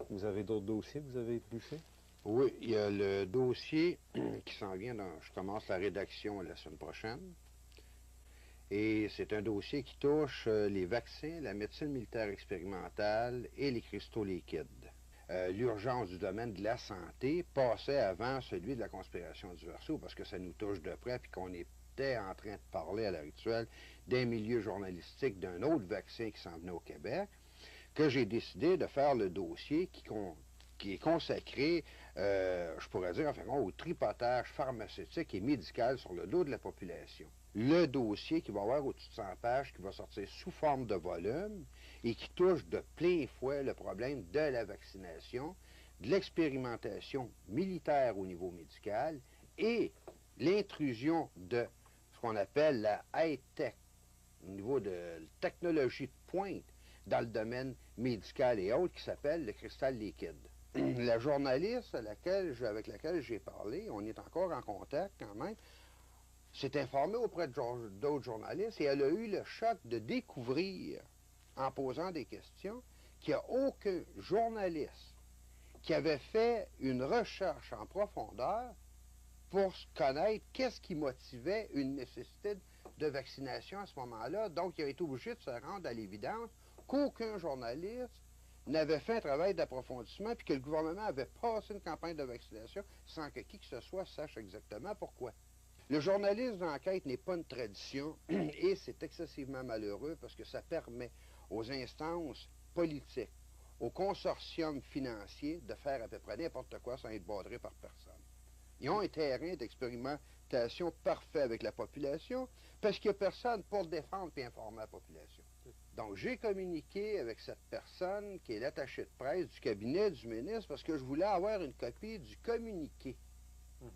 Vous avez d'autres dossiers que vous avez épluchés? Oui, il y a le dossier qui s'en vient. Je commence la rédaction la semaine prochaine. Et c'est un dossier qui touche les vaccins, la médecine militaire expérimentale et les cristaux liquides. L'urgence du domaine de la santé passait avant celui de la conspiration du Verseau parce que ça nous touche de près puis qu'on était en train de parler à l'heure actuelle d'un milieu journalistique d'un autre vaccin qui s'en venait au Québec, que j'ai décidé de faire le dossier qui est consacré, je pourrais dire, enfin, au tripotage pharmaceutique et médical sur le dos de la population. Le dossier qui va avoir au-dessus de 100 pages, qui va sortir sous forme de volume et qui touche de plein fouet le problème de la vaccination, de l'expérimentation militaire au niveau médical et l'intrusion de ce qu'on appelle la high-tech, au niveau de technologie de pointe, dans le domaine médical et autres, qui s'appelle le cristal liquide. La journaliste avec laquelle j'ai parlé, on est encore en contact quand même, s'est informée auprès d'autres journalistes et elle a eu le choc de découvrir, en posant des questions, qu'il n'y a aucun journaliste qui avait fait une recherche en profondeur pour connaître qu'est-ce qui motivait une nécessité de vaccination à ce moment-là. Donc, il a été obligé de se rendre à l'évidence qu'aucun journaliste n'avait fait un travail d'approfondissement puis que le gouvernement avait passé une campagne de vaccination sans que qui que ce soit sache exactement pourquoi. Le journalisme d'enquête n'est pas une tradition et c'est excessivement malheureux parce que ça permet aux instances politiques, aux consortiums financiers de faire à peu près n'importe quoi sans être badrés par personne. Ils ont un terrain d'expérimentation parfait avec la population parce qu'il n'y a personne pour défendre et informer la population. Donc, j'ai communiqué avec cette personne qui est l'attaché de presse du cabinet du ministre parce que je voulais avoir une copie du communiqué.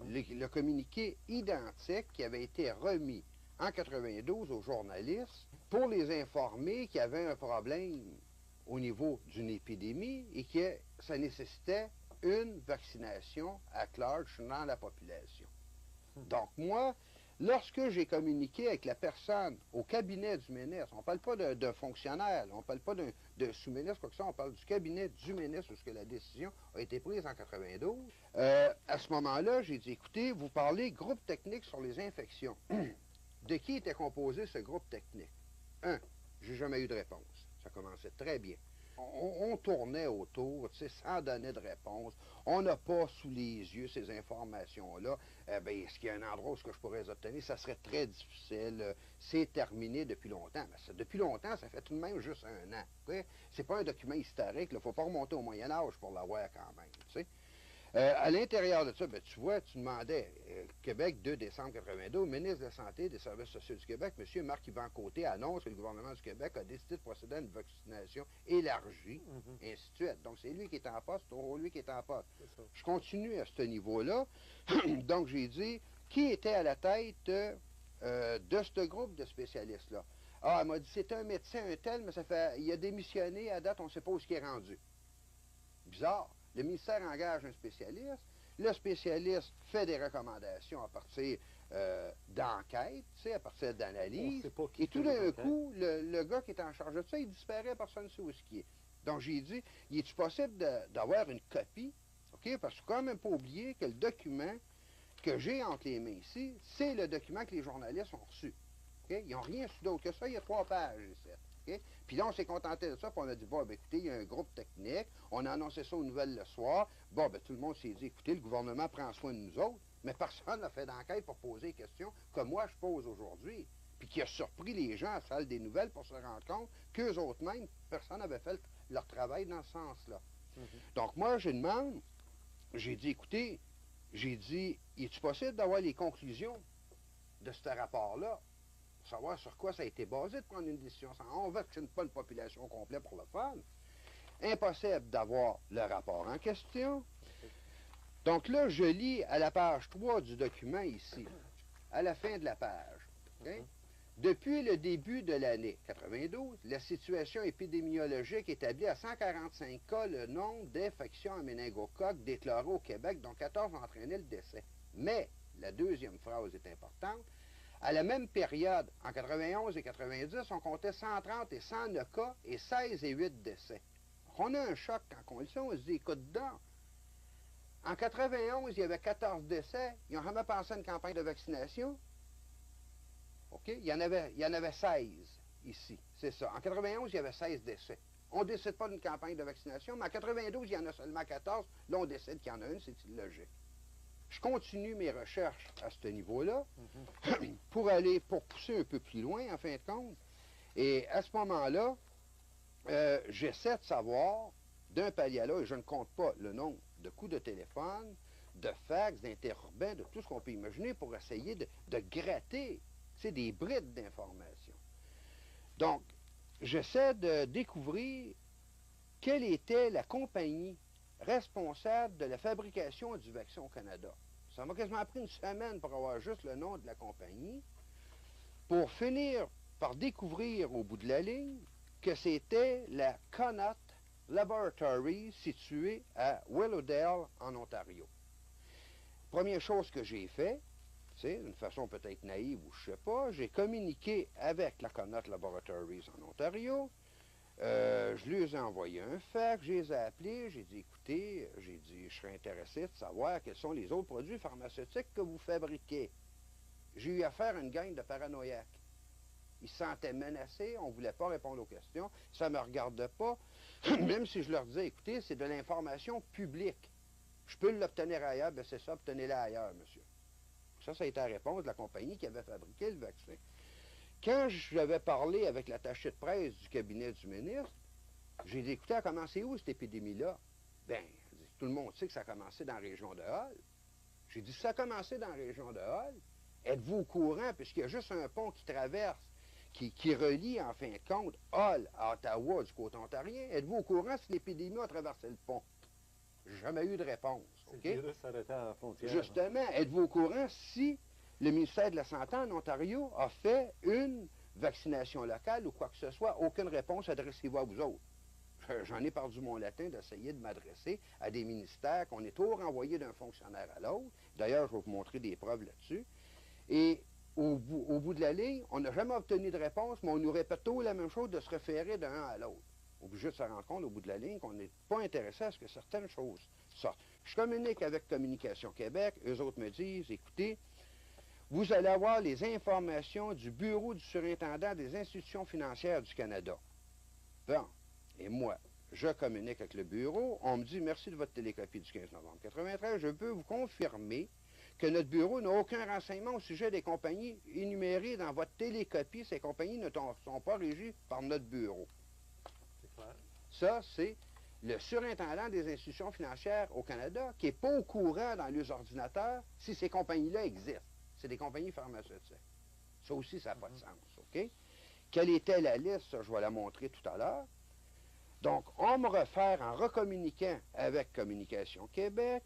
Le communiqué identique qui avait été remis en 92 aux journalistes pour les informer qu'il y avait un problème au niveau d'une épidémie et que ça nécessitait une vaccination à large dans la population. Donc moi, lorsque j'ai communiqué avec la personne au cabinet du ministre, on ne parle pas d'un fonctionnaire, on ne parle pas d'un sous-ministre, quoi que ça, on parle du cabinet du ministre où la décision a été prise en 92. À ce moment-là, j'ai dit, écoutez, vous parlez groupe technique sur les infections. De qui était composé ce groupe technique? J'ai jamais eu de réponse. Ça commençait très bien. On tournait autour, tu sais, sans donner de réponse. On n'a pas sous les yeux ces informations-là. Est-ce qu'il y a un endroit où je pourrais les obtenir? Ça serait très difficile. C'est terminé depuis longtemps. Mais depuis longtemps, ça fait tout de même juste un an. Okay? C'est pas un document historique. Il ne faut pas remonter au Moyen Âge pour l'avoir quand même. Tu sais? À l'intérieur de ça, tu vois, tu demandais, Québec, 2 décembre 82, ministre de la Santé et des Services sociaux du Québec, M. Marc-Yvan Côté, annonce que le gouvernement du Québec a décidé de procéder à une vaccination élargie, et ainsi de suite. Donc, c'est lui qui est en poste, c'est lui qui est en poste. Je continue à ce niveau-là. Donc, j'ai dit, qui était à la tête de ce groupe de spécialistes-là? Ah, elle m'a dit, c'est un médecin, un tel, mais il a démissionné, à date, on ne sait pas où il est rendu. Bizarre. Le ministère engage un spécialiste. Le spécialiste fait des recommandations à partir d'enquêtes, à partir d'analyses. Et tout d'un coup, le gars qui est en charge de ça, il disparaît, personne ne sait où est-ce qu'il est. Donc, j'ai dit, il est-tu possible d'avoir une copie? OK? Parce qu'il ne faut quand même pas oublier que le document que j'ai entre les mains ici, c'est le document que les journalistes ont reçu. Okay? Ils n'ont rien su d'autre que ça. Il y a 3 pages ici. Okay? Puis là, on s'est contenté de ça, puis on a dit, bon, ben, écoutez, il y a un groupe technique, on a annoncé ça aux nouvelles le soir. Bon, ben, tout le monde s'est dit, écoutez, le gouvernement prend soin de nous autres, mais personne n'a fait d'enquête pour poser des questions que moi, je pose aujourd'hui. Puis qui a surpris les gens à la salle des nouvelles pour se rendre compte qu'eux autres mêmes, personne n'avait fait leur travail dans ce sens-là. Donc, moi, je demande, j'ai dit, écoutez, j'ai dit, est-il possible d'avoir les conclusions de ce rapport-là? Savoir sur quoi ça a été basé de prendre une décision. On ne vaccine pas une population complète pour le fun. Impossible d'avoir le rapport en question. Donc là, je lis à la page 3 du document ici, à la fin de la page. Okay? Depuis le début de l'année 92, la situation épidémiologique établit à 145 cas le nombre d'infections à méningocoque déclarées au Québec, dont 14 ont entraîné le décès. Mais, la deuxième phrase est importante, à la même période, en 91 et 90, on comptait 130 et 109 cas et 16 et 8 décès. On a un choc quand on le sait, on se dit, écoute donc, en 91, il y avait 14 décès, ils n'ont jamais pensé à une campagne de vaccination. OK? Il y en avait 16 ici, c'est ça. En 91, il y avait 16 décès. On ne décide pas d'une campagne de vaccination, mais en 92, il y en a seulement 14. Là, on décide qu'il y en a une, c'est illogique. Je continue mes recherches à ce niveau-là pour pousser un peu plus loin, en fin de compte. Et à ce moment-là, j'essaie de savoir, d'un palier à l'autre, et je ne compte pas le nombre de coups de téléphone, de fax, d'interurbains, de tout ce qu'on peut imaginer pour essayer de gratter, des brides d'informations. Donc, j'essaie de découvrir quelle était la compagnie responsable de la fabrication du vaccin au Canada. Ça m'a quasiment pris une semaine pour avoir juste le nom de la compagnie, pour finir par découvrir au bout de la ligne que c'était la Connaught Laboratories située à Willowdale, en Ontario. Première chose que j'ai fait, c'est d'une façon peut-être naïve ou je ne sais pas, j'ai communiqué avec la Connaught Laboratories en Ontario. Je lui ai envoyé un fax, je les ai appelés, j'ai dit, écoutez, je serais intéressé de savoir quels sont les autres produits pharmaceutiques que vous fabriquez. J'ai eu affaire à une gang de paranoïaques. Ils se sentaient menacés, on ne voulait pas répondre aux questions, ça ne me regardait pas, même si je leur disais, écoutez, c'est de l'information publique. Je peux l'obtenir ailleurs, bien c'est ça, obtenez-la ailleurs, monsieur. Ça a été la réponse de la compagnie qui avait fabriqué le vaccin. Quand j'avais parlé avec l'attaché de presse du cabinet du ministre, j'ai dit, écoutez, a commencé où cette épidémie-là? Bien, tout le monde sait que ça a commencé dans la région de Hull. J'ai dit, ça a commencé dans la région de Hull. Êtes-vous au courant, puisqu'il y a juste un pont qui traverse, qui relie, en fin de compte, Hull à Ottawa du côté ontarien? Êtes-vous au courant si l'épidémie a traversé le pont? J'ai jamais eu de réponse. Le virus s'arrêtait à la frontière. Justement, êtes-vous au courant si le ministère de la Santé en Ontario a fait une vaccination locale ou quoi que ce soit? Aucune réponse, adressez-vous à vous autres. J'en ai perdu mon latin d'essayer de m'adresser à des ministères qu'on est toujours renvoyés d'un fonctionnaire à l'autre. D'ailleurs, je vais vous montrer des preuves là-dessus. Et au bout de la ligne, on n'a jamais obtenu de réponse, mais on nous répète toujours la même chose de se référer d'un à l'autre. Obligé de se rendre compte au bout de la ligne qu'on n'est pas intéressé à ce que certaines choses sortent. Je communique avec Communication Québec, eux autres me disent, écoutez, vous allez avoir les informations du Bureau du surintendant des institutions financières du Canada. Bon, et moi, je communique avec le bureau, on me dit, merci de votre télécopie du 15 novembre 1993, je peux vous confirmer que notre bureau n'a aucun renseignement au sujet des compagnies énumérées dans votre télécopie. Ces compagnies ne sont pas régies par notre bureau. Ça, c'est le surintendant des institutions financières au Canada qui n'est pas au courant dans les ordinateurs si ces compagnies-là existent. C'est des compagnies pharmaceutiques. Ça aussi, ça n'a pas de sens, OK? Quelle était la liste? Ça, je vais la montrer tout à l'heure. Donc, on me réfère en recommuniquant avec Communication Québec,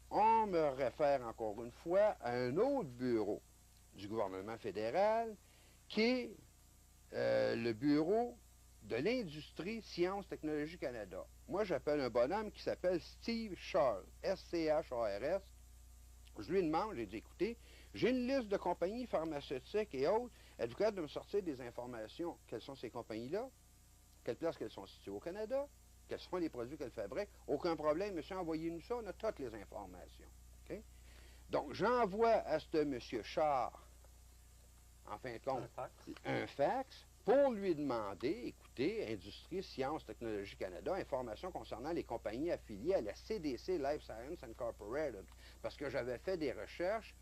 on me réfère encore une fois à un autre bureau du gouvernement fédéral qui est le bureau de l'Industrie Sciences Technologies Canada. Moi, j'appelle un bonhomme qui s'appelle Steve Charles, S-C-H-A-R-S. Je lui demande, j'ai dit, écoutez, j'ai une liste de compagnies pharmaceutiques et autres. Êtes-vous capable de me sortir des informations? Quelles sont ces compagnies-là? Quelle place qu'elles sont situées au Canada? Quels sont les produits qu'elles fabriquent? Aucun problème, monsieur, envoyez-nous ça, on a toutes les informations. Okay? Donc, j'envoie à ce monsieur Char, en fin de compte, un fax pour lui demander, écoutez, Industrie, Sciences, Technologies Canada, informations concernant les compagnies affiliées à la CDC Life Sciences Incorporated, parce que j'avais fait des recherches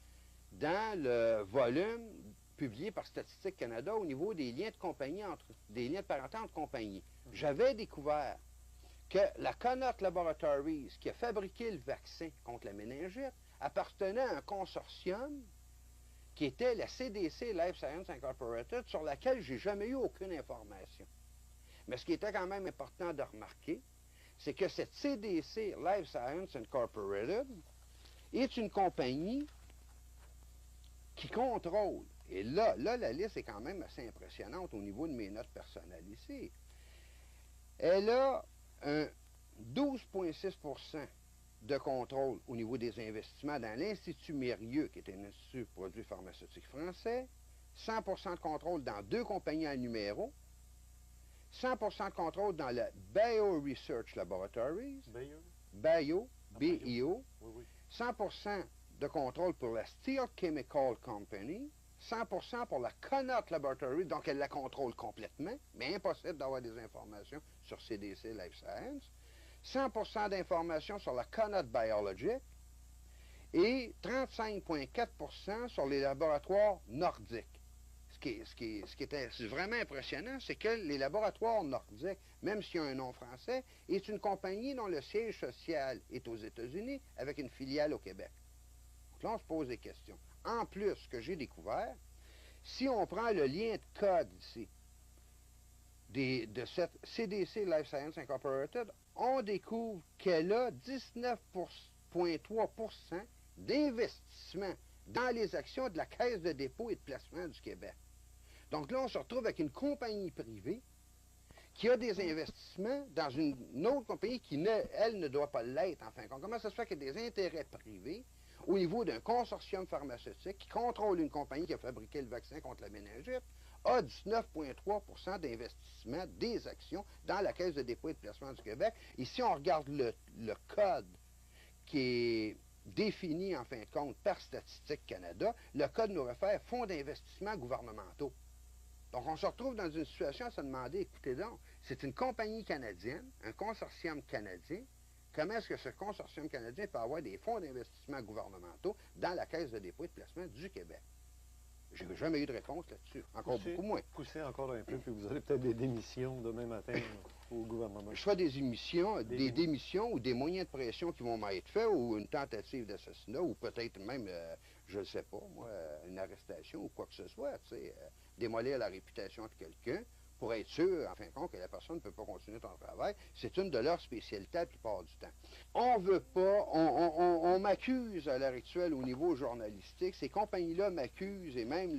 dans le volume publié par Statistique Canada au niveau des liens de compagnie des liens de parenté entre compagnies. J'avais découvert que la Connaught Laboratories, qui a fabriqué le vaccin contre la méningite, appartenait à un consortium qui était la CDC Life Sciences Incorporated, sur laquelle j'ai jamais eu aucune information. Mais ce qui était quand même important de remarquer, c'est que cette CDC Life Sciences Incorporated est une compagnie qui contrôle, et là, la liste est quand même assez impressionnante au niveau de mes notes personnelles ici. Elle a un 12,6% de contrôle au niveau des investissements dans l'Institut Mérieux, qui est un institut de produits pharmaceutiques français, 100% de contrôle dans 2 compagnies à numéro, 100% de contrôle dans le Bio Research Laboratories, Bayer? Bio, Bio. B-I-O, Oui, oui. 100% de contrôle pour la Steel Chemical Company, 100% pour la Connaught Laboratory, donc elle la contrôle complètement, mais impossible d'avoir des informations sur CDC Life Science, 100% d'informations sur la Connaught Biologic et 35,4% sur les laboratoires nordiques. Ce qui était vraiment impressionnant, c'est que les laboratoires nordiques, même s'il y a un nom français, est une compagnie dont le siège social est aux États-Unis avec une filiale au Québec. Donc là, on se pose des questions. En plus, ce que j'ai découvert, si on prend le lien de code ici de cette CDC Life Science Incorporated, on découvre qu'elle a 19,3% d'investissement dans les actions de la Caisse de dépôt et de placement du Québec. Donc là, on se retrouve avec une compagnie privée qui a des investissements dans une autre compagnie qui, elle, ne doit pas l'être, en fin de compte. Comment ça se fait qu'il y a des intérêts privés au niveau d'un consortium pharmaceutique qui contrôle une compagnie qui a fabriqué le vaccin contre la méningite, a 19,3% d'investissement des actions dans la Caisse de dépôt et de placement du Québec. Et si on regarde le code qui est défini, en fin de compte, par Statistique Canada, le code nous réfère fonds d'investissement gouvernementaux. Donc, on se retrouve dans une situation à se demander, écoutez donc, c'est une compagnie canadienne, un consortium canadien. Comment est-ce que ce consortium canadien peut avoir des fonds d'investissement gouvernementaux dans la Caisse de dépôt et de placement du Québec? Je n'ai jamais eu de réponse là-dessus. Encore beaucoup moins. Poussez encore un peu, puis vous aurez peut-être des démissions demain matin au gouvernement. Soit des émissions, des démissions ou des moyens de pression qui vont m'être faits ou une tentative d'assassinat ou peut-être même, je ne sais pas, moi, une arrestation ou quoi que ce soit, tu sais, démolir la réputation de quelqu'un pour être sûr, en fin de compte, que la personne ne peut pas continuer son travail. C'est une de leurs spécialités la plupart du temps. On veut pas, on m'accuse à l'heure actuelle au niveau journalistique, ces compagnies-là m'accusent et même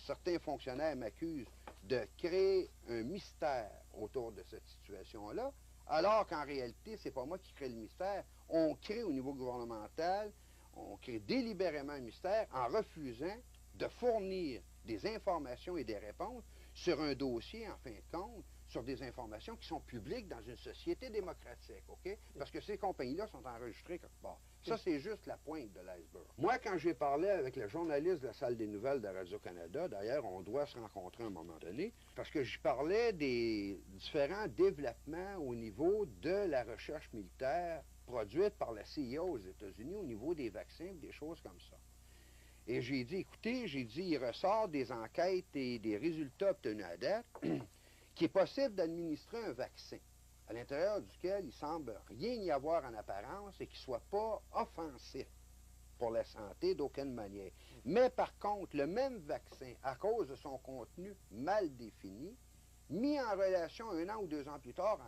certains fonctionnaires m'accusent de créer un mystère autour de cette situation-là, alors qu'en réalité, c'est pas moi qui crée le mystère. On crée au niveau gouvernemental, on crée délibérément un mystère en refusant de fournir des informations et des réponses sur un dossier, en fin de compte, sur des informations qui sont publiques dans une société démocratique, OK? Parce que ces compagnies-là sont enregistrées quelque part. Ça, c'est juste la pointe de l'iceberg. Moi, quand j'ai parlé avec le journaliste de la salle des nouvelles de Radio-Canada, d'ailleurs, on doit se rencontrer à un moment donné, parce que je parlais des différents développements au niveau de la recherche militaire produite par la CIA aux États-Unis au niveau des vaccins, des choses comme ça. Et j'ai dit, écoutez, il ressort des enquêtes et des résultats obtenus à date qu'il est possible d'administrer un vaccin à l'intérieur duquel il semble rien y avoir en apparence et qui ne soit pas offensif pour la santé d'aucune manière. Mais par contre, le même vaccin, à cause de son contenu mal défini, mis en relation 1 an ou 2 ans plus tard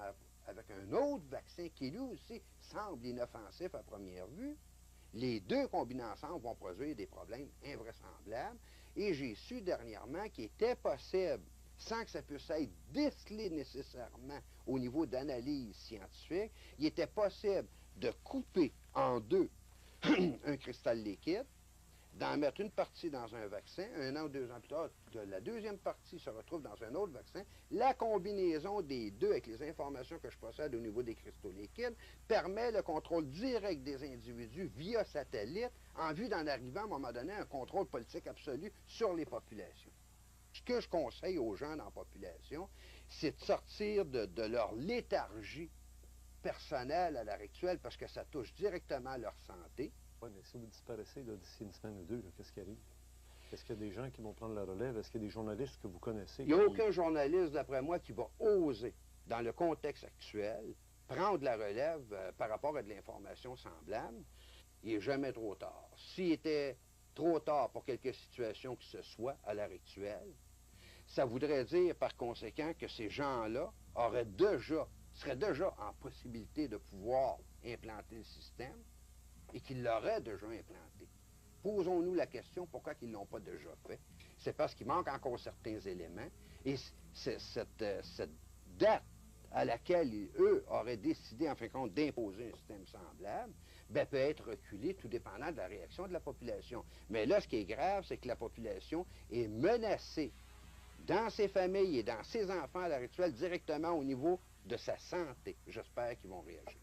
avec un autre vaccin qui lui aussi semble inoffensif à première vue, les deux combinés ensemble vont produire des problèmes invraisemblables. Et j'ai su dernièrement qu'il était possible, sans que ça puisse être décelé nécessairement au niveau d'analyse scientifique, il était possible de couper en deux un cristal liquide, d'en mettre une partie dans un vaccin, 1 an ou 2 ans plus tard, que la deuxième partie se retrouve dans un autre vaccin. La combinaison des deux avec les informations que je possède au niveau des cristaux liquides permet le contrôle direct des individus via satellite en vue d'en arriver à un moment donné à un contrôle politique absolu sur les populations. Ce que je conseille aux gens dans la population, c'est de sortir de leur léthargie personnelle à l'heure actuelle parce que ça touche directement à leur santé. Oui, mais si vous disparaissez d'ici une semaine ou deux, qu'est-ce qui arrive? Est-ce qu'il y a des gens qui vont prendre la relève? Est-ce qu'il y a des journalistes que vous connaissez? Il n'y a aucun journaliste, d'après moi, qui va oser, dans le contexte actuel, prendre la relève par rapport à de l'information semblable. Il n'est jamais trop tard. S'il était trop tard pour quelque situation que ce soit à l'heure actuelle, ça voudrait dire, par conséquent, que ces gens-là seraient déjà en possibilité de pouvoir implanter le système et qu'ils l'auraient déjà implanté. Posons-nous la question, pourquoi ils ne l'ont pas déjà fait? C'est parce qu'il manque encore certains éléments. Et cette date à laquelle eux auraient décidé, en fin de compte, d'imposer un système semblable, ben, peut être reculée tout dépendant de la réaction de la population. Mais là, ce qui est grave, c'est que la population est menacée dans ses familles et dans ses enfants à l'heure actuelle, directement au niveau de sa santé. J'espère qu'ils vont réagir.